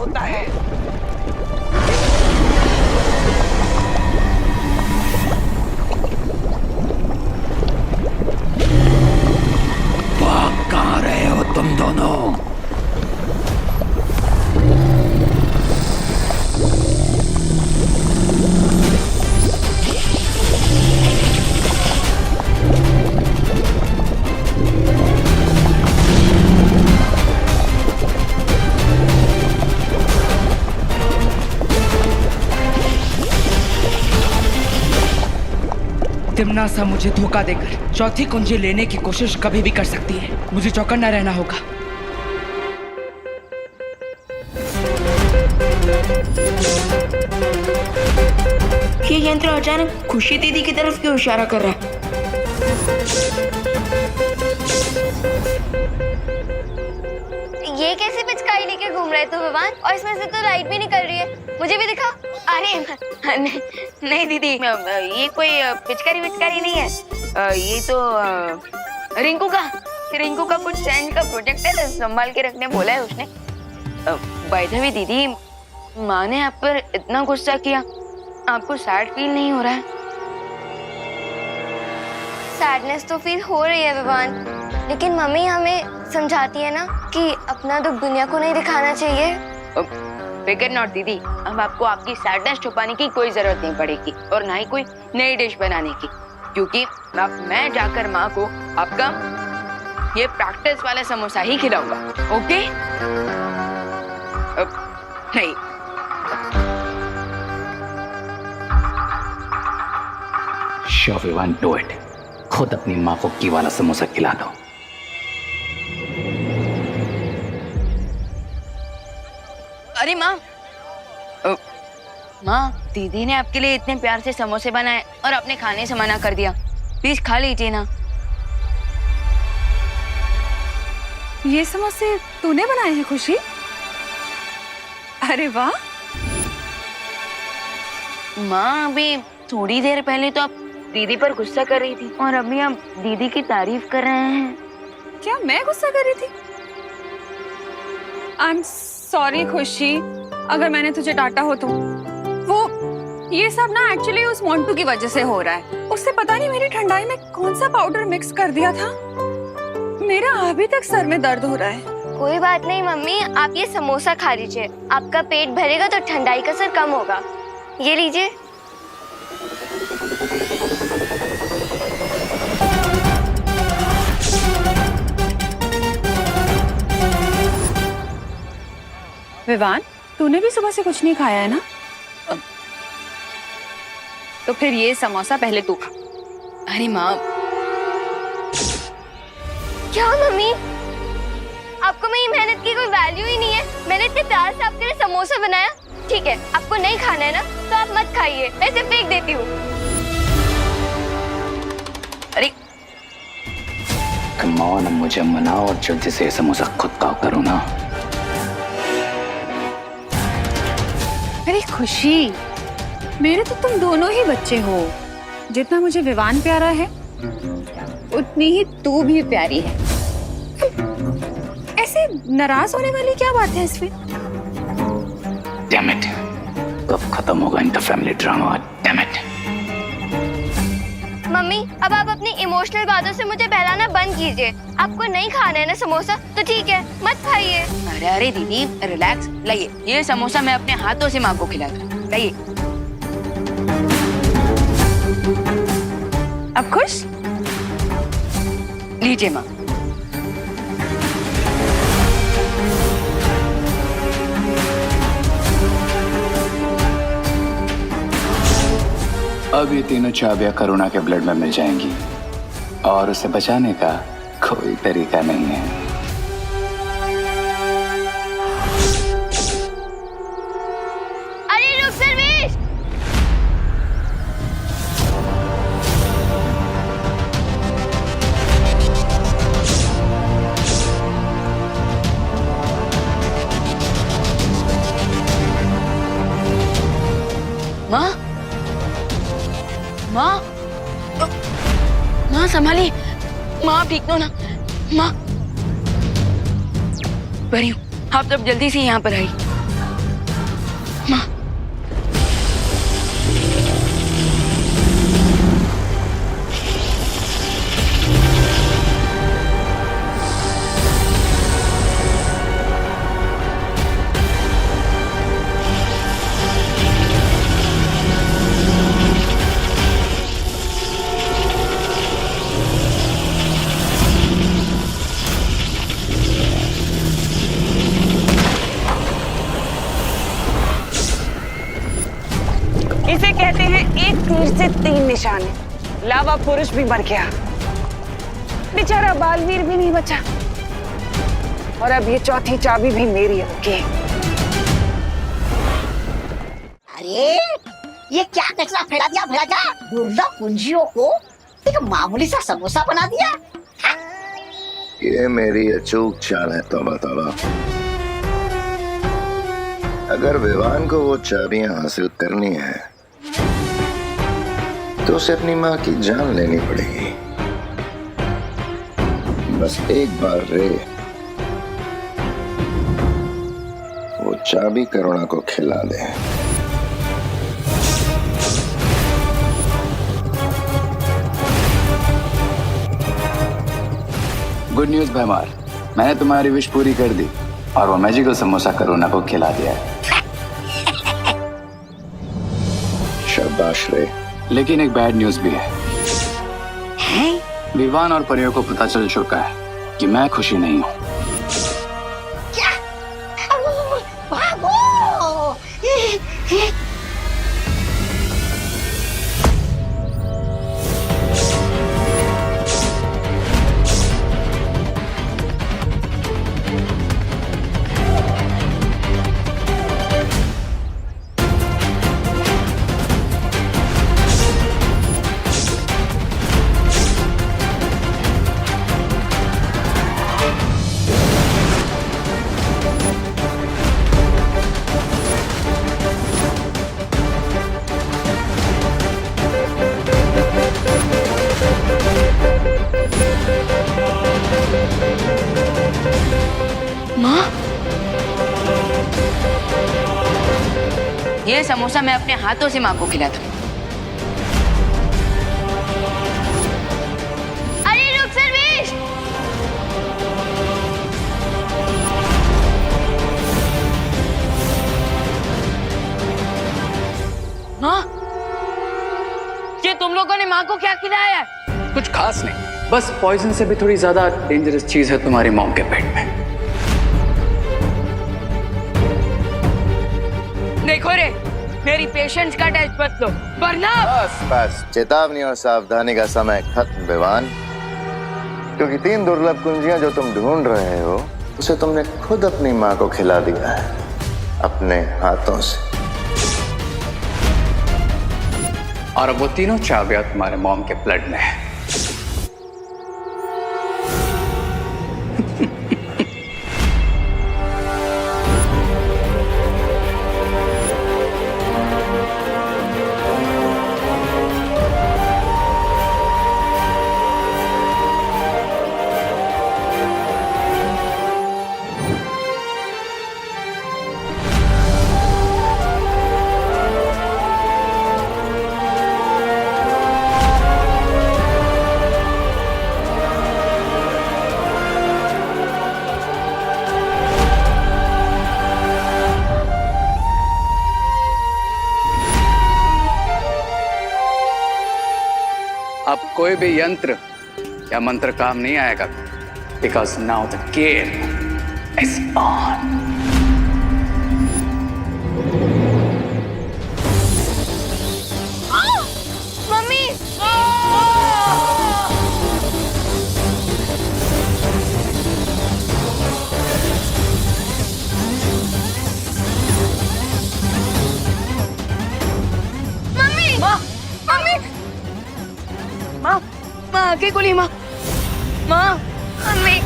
होता है। भाग कहाँ रहे हो तुम दोनों? तिम्नासा मुझे धोखा देकर चौथी कुंजी लेने की कोशिश कभी भी कर सकती है। मुझे चौकन्ना रहना होगा। ये यंत्र अचानक खुशी दीदी की तरफ क्यों इशारा कर रहा है? ये कैसी पिचकारी लेके घूम रहे तू विवान? और इसमें से तो लाइट भी निकल रही है, मुझे भी दिखा। अरे नहीं दीदी, ये कोई पिचकारी नहीं है। ये तो रिंकू का कुछ साइंस का प्रोजेक्ट है, संभाल के रखने बोला है उसने। बाय द वे दीदी, माँ ने आप पर इतना गुस्सा किया, आपको सैड फील नहीं हो रहा है? सैडनेस तो फील हो रही है विवान, लेकिन मम्मी हमें समझाती है ना कि अपना दुख दुनिया को नहीं दिखाना चाहिए। फिकर नॉट दीदी, अब आपको आपकी सैडनेस छुपाने की कोई जरूरत नहीं पड़ेगी और ना ही कोई नई डिश बनाने की, क्योंकि अब मैं जाकर माँ को आपका ये प्रैक्टिस वाला समोसा ही खिलाऊंगा। ओके? नहीं, श्योर विवान, डू इट। खुद अपनी माँ को की वाला समोसा खिला दो। अरे माँ, दीदी ने आपके लिए इतने प्यार से समोसे बनाए और आपने खाने से मना कर दिया। प्लीज खा लीजिए ना। ये समोसे तूने बनाए हैं खुशी? अरे वाह। माँ, अभी थोड़ी देर पहले तो आप दीदी पर गुस्सा कर रही थी और अभी आप दीदी की तारीफ कर रहे हैं। क्या मैं गुस्सा कर रही थी? आई एम सॉरी खुशी, अगर मैंने तुझे डांटा हो तो। वो ये सब ना एक्चुअली उस मोंटू की वजह से हो रहा है। उससे पता नहीं मेरी ठंडाई में कौन सा पाउडर मिक्स कर दिया था। मेरा अभी तक सर में दर्द हो रहा है। कोई बात नहीं मम्मी, आप ये समोसा खा लीजिए, आपका पेट भरेगा तो ठंडाई का असर कम होगा। ये लीजिए। विवान, तूने भी सुबह से कुछ नहीं खाया है ना? तो फिर ये समोसा पहले तू खा। अरे माँ, क्या मम्मी, आपको मेरी मेहनत की कोई वैल्यू ही नहीं है? मैंने इतने प्यार से आपके लिए समोसा बनाया। ठीक है, आपको नहीं खाना है ना तो आप मत खाइए, मैं इसे फेंक देती हूँ। अरे कम ऑन, मुझे मनाओ और जल्दी से समोसा खुद का करो ना। अरे खुशी, मेरे तो तुम दोनों ही बच्चे हो। जितना मुझे विवान प्यारा है उतनी ही तू भी प्यारी है। ऐसे नाराज होने वाली क्या बात है इसमें? डैम इट, कब खत्म होगा इनका family drama? Damn it. Mummy, अब आप अपनी इमोशनल बातों से मुझे बहलाना बंद कीजिए। आपको नहीं खाना है ना समोसा तो ठीक है, मत खाइए। अरे दीदी, रिलैक्स। लाइए, ये समोसा मैं अपने हाथों से माँ को खिलाता। लाइए। अब खुश? लीजिए माँ। अब ये तीनों चाबियां करुणा के ब्लड में मिल जाएंगी और उसे बचाने का कोई तरीका नहीं है। अरे रुक सर्वेश! माँ, माँ, माँ संभालिए। माँ आप ठीक हो ना? माँ, बड़ी हूँ, आप तब जल्दी से यहाँ पर आई। इसे कहते हैं एक तीर से 3 निशाने। लावा पुरुष भी मर गया, बेचारा बालवीर भी नहीं बचा, और अब ये चौथी चाबी भी मेरी होगी। अरे ये क्या कचरा फैला दिया दुर्लभ पूंजियों को एक मामूली सा समोसा बना दिया। ये मेरी अचूक चाल है। तौबा तौबा। अगर विवान को वो चाबियां हासिल करनी है तो उसे अपनी माँ की जान लेनी पड़ेगी। बस एक बार रे वो चाबी करुणा को खिला दे। गुड न्यूज भैमार, मैंने तुम्हारी विश पूरी कर दी और वो मैजिकल समोसा करुणा को खिला दिया है। शाबाश रे। लेकिन एक बैड न्यूज भी है। विवान और परियों को पता चल चुका है कि मैं खुशी नहीं हूँ। क्या? भागो! माँ, ये समोसा मैं अपने हाथों से माँ को खिलाता हूँ। अरे रुक सर्वेश! माँ, ये तुम लोगों ने माँ को क्या खिलाया? कुछ खास नहीं, बस पॉइजन से भी थोड़ी ज्यादा डेंजरस चीज है तुम्हारी मॉम के पेट में। देखो रे, मेरी पेशेंस का टेस्ट मत लो, वरना बस बस, चेतावनी और सावधानी का समय खत्म विवान। क्योंकि 3 दुर्लभ कुंजियां जो तुम ढूंढ रहे हो उसे तुमने खुद अपनी माँ को खिला दिया है अपने हाथों से। और अब वो तीनों चाबियां तुम्हारे मॉम के ब्लड में है। अब कोई भी यंत्र या मंत्र काम नहीं आएगा, because now the game is on. Mummy! Mummy! Mummy! माँ, माँ आगे खोली माँ, माँ, मम्मी!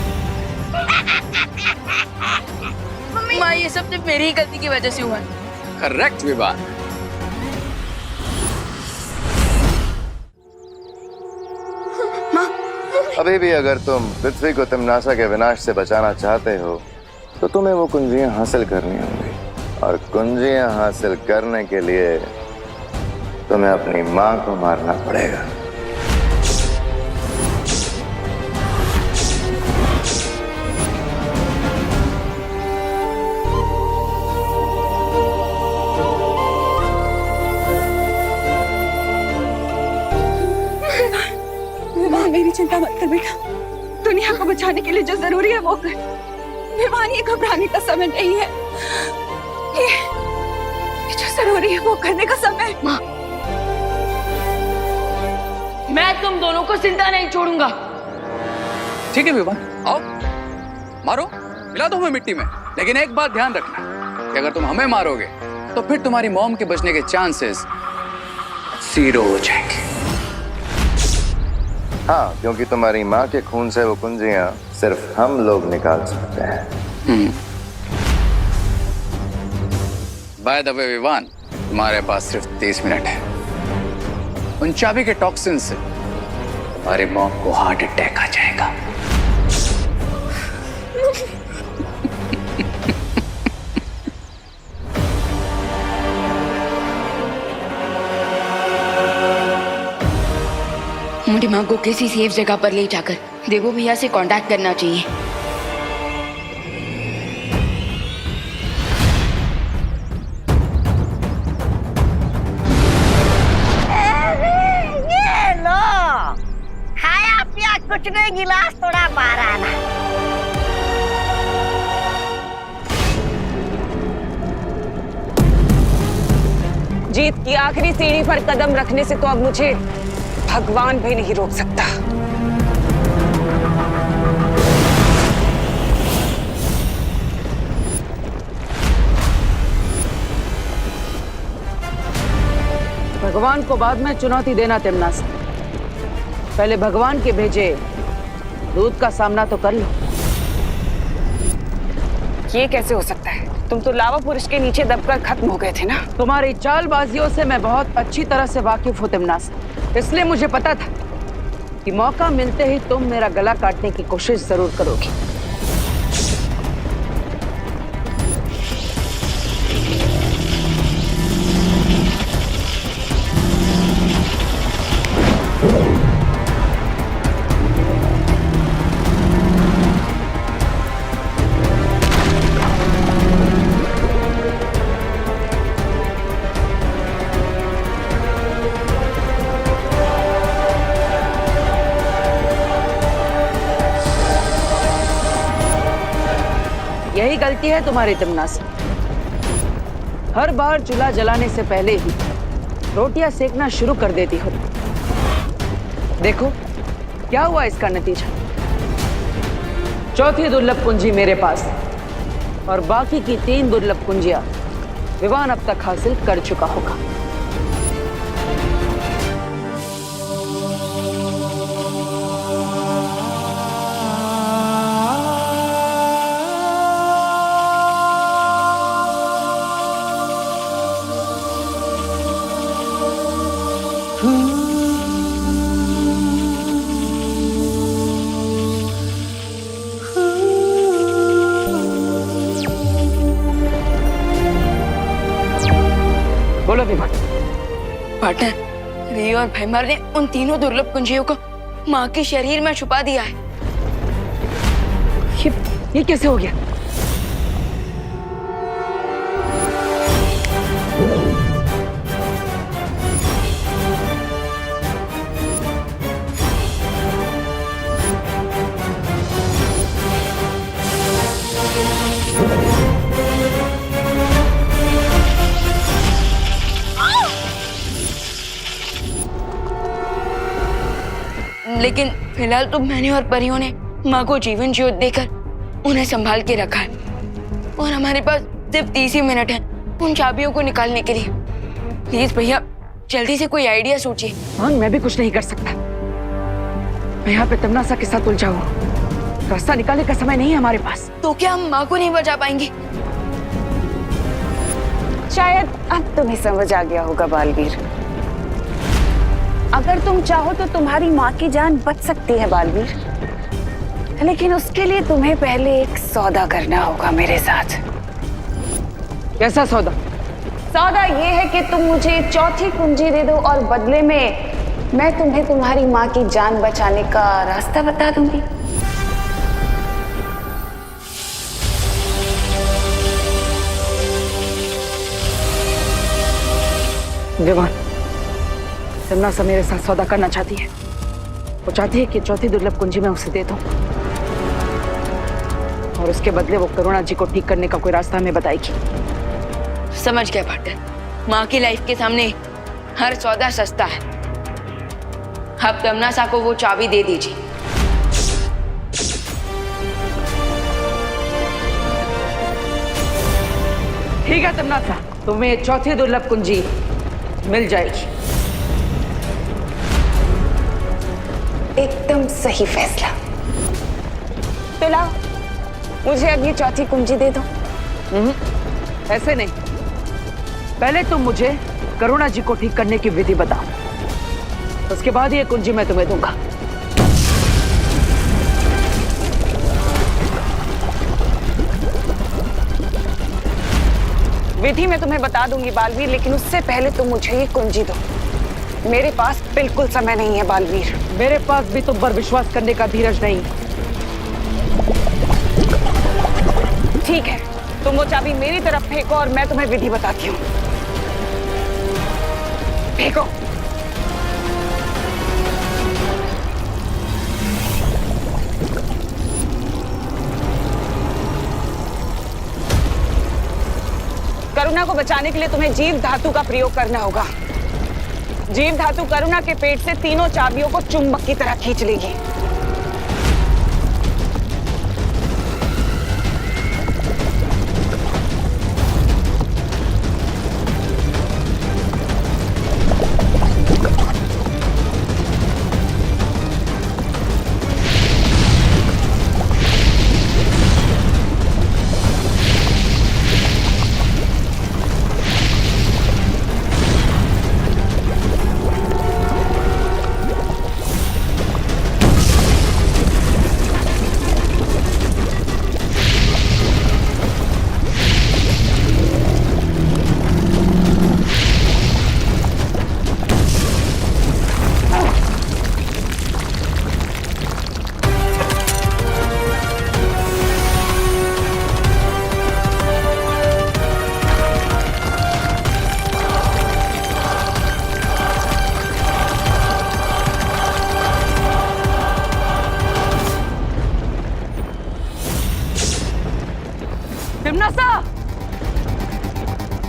माँ ये सब सिर्फ मेरी ही गलती की वजह से हुआ है। करेक्ट विवान। अभी भी अगर तुम पृथ्वी को तिमनासा के विनाश से बचाना चाहते हो तो तुम्हें वो कुंजियां हासिल करनी होंगी। और कुंजियां हासिल करने के लिए तुम्हें अपनी मां को मारना पड़ेगा। विवान, मेरी चिंता मत कर बेटा। दुनिया को बचाने के लिए जो जरूरी है वो कर। विवान, ये घबराने का समय नहीं है। ये जो जरूरी है वो करने का समय है। माँ, मैं तुम दोनों को जिंदा नहीं छोड़ूंगा। ठीक है विवान, आओ मारो, मिला दो हमें मिट्टी में। लेकिन एक बात ध्यान रखना कि अगर तुम हमें मारोगे तो फिर तुम्हारी मॉम के बचने के चांसेस 0 हो जाएंगे। हाँ, क्योंकि तुम्हारी माँ के खून से वो कुंजियां सिर्फ हम लोग निकाल सकते हैं। बाय द वे विवान, तुम्हारे पास सिर्फ 30 मिनट है। उन चाबी के टॉक्सिन से तुम्हारी मॉम को हार्ट अटैक आ जाएगा। मेरी माँ को किसी सेफ जगह पर ले जाकर देवो भैया से कांटेक्ट करना चाहिए। ये लो, खाया पिया कुछ नहीं, गिलास थोड़ा बाहर आना। जीत की आखिरी सीढ़ी पर कदम रखने से तो अब मुझे भगवान भी नहीं रोक सकता। भगवान को बाद में चुनौती देना तिमनास। पहले भगवान के भेजे दूध का सामना तो कर लो। ये कैसे हो सकता है? तुम तो लावा पुरुष के नीचे दबकर खत्म हो गए थे ना। तुम्हारी चालबाजियों से मैं बहुत अच्छी तरह से वाकिफ हूँ तिमनास। इसलिए मुझे पता था कि मौका मिलते ही तुम मेरा गला काटने की कोशिश जरूर करोगी। यही गलती है तुम्हारी तिमनास। हर बार चूल्हा जलाने से पहले ही रोटियां सेकना शुरू कर देती हो। देखो क्या हुआ इसका नतीजा। चौथी दुर्लभ कुंजी मेरे पास और बाकी की 3 दुर्लभ कुंजियां विवान अब तक हासिल कर चुका होगा। बोलो विवान। पार्टनर, रियो और भैमार ने उन तीनों दुर्लभ कुंजियों को माँ के शरीर में छुपा दिया है। ये कैसे हो गया? लेकिन फिलहाल तो मैंने और परियों ने माँ को जीवन ज्योत देकर उन्हें संभाल के रखा है और हमारे पास सिर्फ 30 ही मिनट है उन चाबियों को निकालने के लिए। प्लीज भैया जल्दी से कोई आइडिया सोचिए। हाँ, मैं भी कुछ नहीं कर सकता। मैं यहाँ पे तमन्ना के साथ उलझा हूँ। रास्ता निकालने का समय नहीं है हमारे पास। तो क्या हम माँ को नहीं बचा पाएंगे? शायद अब तुम्हें समझ आ गया होगा बालवीर। अगर तुम चाहो तो तुम्हारी माँ की जान बच सकती है बालवीर, लेकिन उसके लिए तुम्हें पहले एक सौदा करना होगा मेरे साथ। कैसा सौदा? सौदा ये है कि तुम मुझे चौथी कुंजी दे दो और बदले में मैं तुम्हें तुम्हारी माँ की जान बचाने का रास्ता बता दूंगी। विवान, तमन्ना मेरे साथ सौदा करना चाहती है। वो चाहती है कि चौथी दुर्लभ कुंजी मैं उसे दे दूं और उसके बदले वो करुणा जी को ठीक करने का कोई रास्ता हमें बताएगी। समझ गया पार्टनर, माँ की लाइफ के सामने हर सौदा सस्ता है। अब तमन्ना को वो चाबी दे दीजिए। ठीक है तमन्ना, तुम्हें चौथी दुर्लभ कुंजी मिल जाएगी। एकदम सही फैसला। तो लाओ, मुझे अब ये चौथी कुंजी दे दो। ऐसे नहीं, पहले तुम मुझे करुणा जी को ठीक करने की विधि बताओ, उसके बाद ये कुंजी मैं तुम्हें दूंगा। विधि मैं तुम्हें बता दूंगी बालवीर, लेकिन उससे पहले तुम मुझे ये कुंजी दो। मेरे पास बिल्कुल समय नहीं है बालवीर। मेरे पास भी तुम पर विश्वास करने का धीरज नहीं। ठीक है, तुम वो चाबी मेरी तरफ फेंको और मैं तुम्हें विधि बताती हूँ। फेंको। करुणा को बचाने के लिए तुम्हें जीव धातु का प्रयोग करना होगा। जीव धातु करुणा के पेट से तीनों चाबियों को चुंबक की तरह खींच लेगी।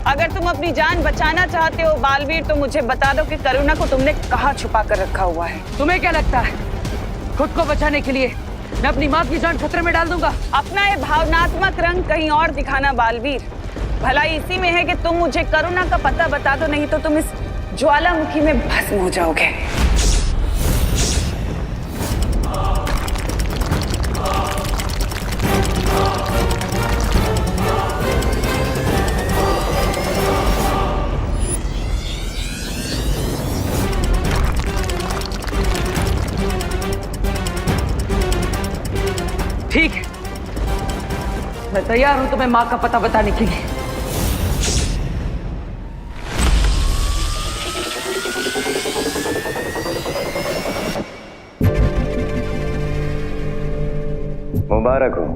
अगर तुम अपनी जान बचाना चाहते हो बालवीर, तो मुझे बता दो कि करुणा को तुमने कहाँ छुपा कर रखा हुआ है। तुम्हें क्या लगता है खुद को बचाने के लिए मैं अपनी माँ की जान खतरे में डाल दूंगा? अपना ये भावनात्मक रंग कहीं और दिखाना बालवीर। भलाई इसी में है कि तुम मुझे करुणा का पता बता दो, नहीं तो तुम इस ज्वालामुखी में भस्म हो जाओगे। ठीक है, मैं तैयार हूं तुम्हें माँ का पता बताने के लिए। मुबारक हो,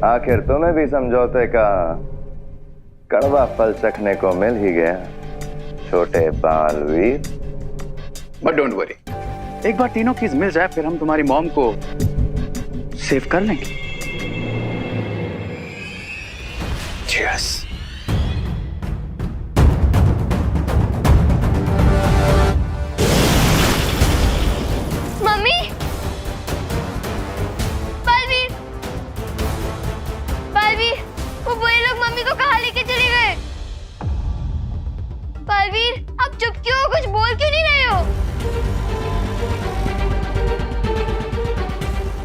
आखिर तुम्हें भी समझौते का कड़वा फल चखने को मिल ही गया, छोटे बालवीर। बट डोंट वरी, एक बार तीनों कीज मिल जाए फिर हम तुम्हारी मॉम को सेव कर लेंगे। Cheers. मम्मी, बालवीर, बालवीर, वो बुरे लोग मम्मी को कहाँ लेके चले गए? बालवीर, आप चुप क्यों हो? कुछ बोल क्यों नहीं रहे हो?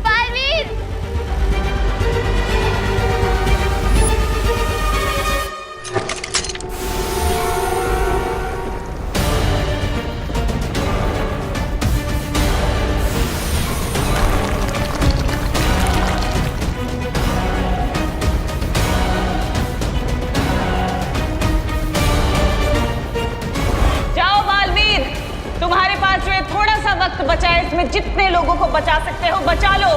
बालवीर, बचा है, इसमें जितने लोगों को बचा सकते हो बचा लो।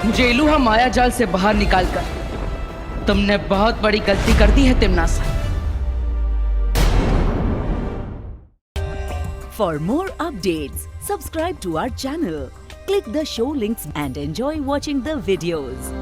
मुझे इलूहा माया जाल से बाहर निकालकर तुमने बहुत बड़ी गलती कर दी है तिमनासा। For more updates, subscribe to our channel, click the show links and enjoy watching the videos.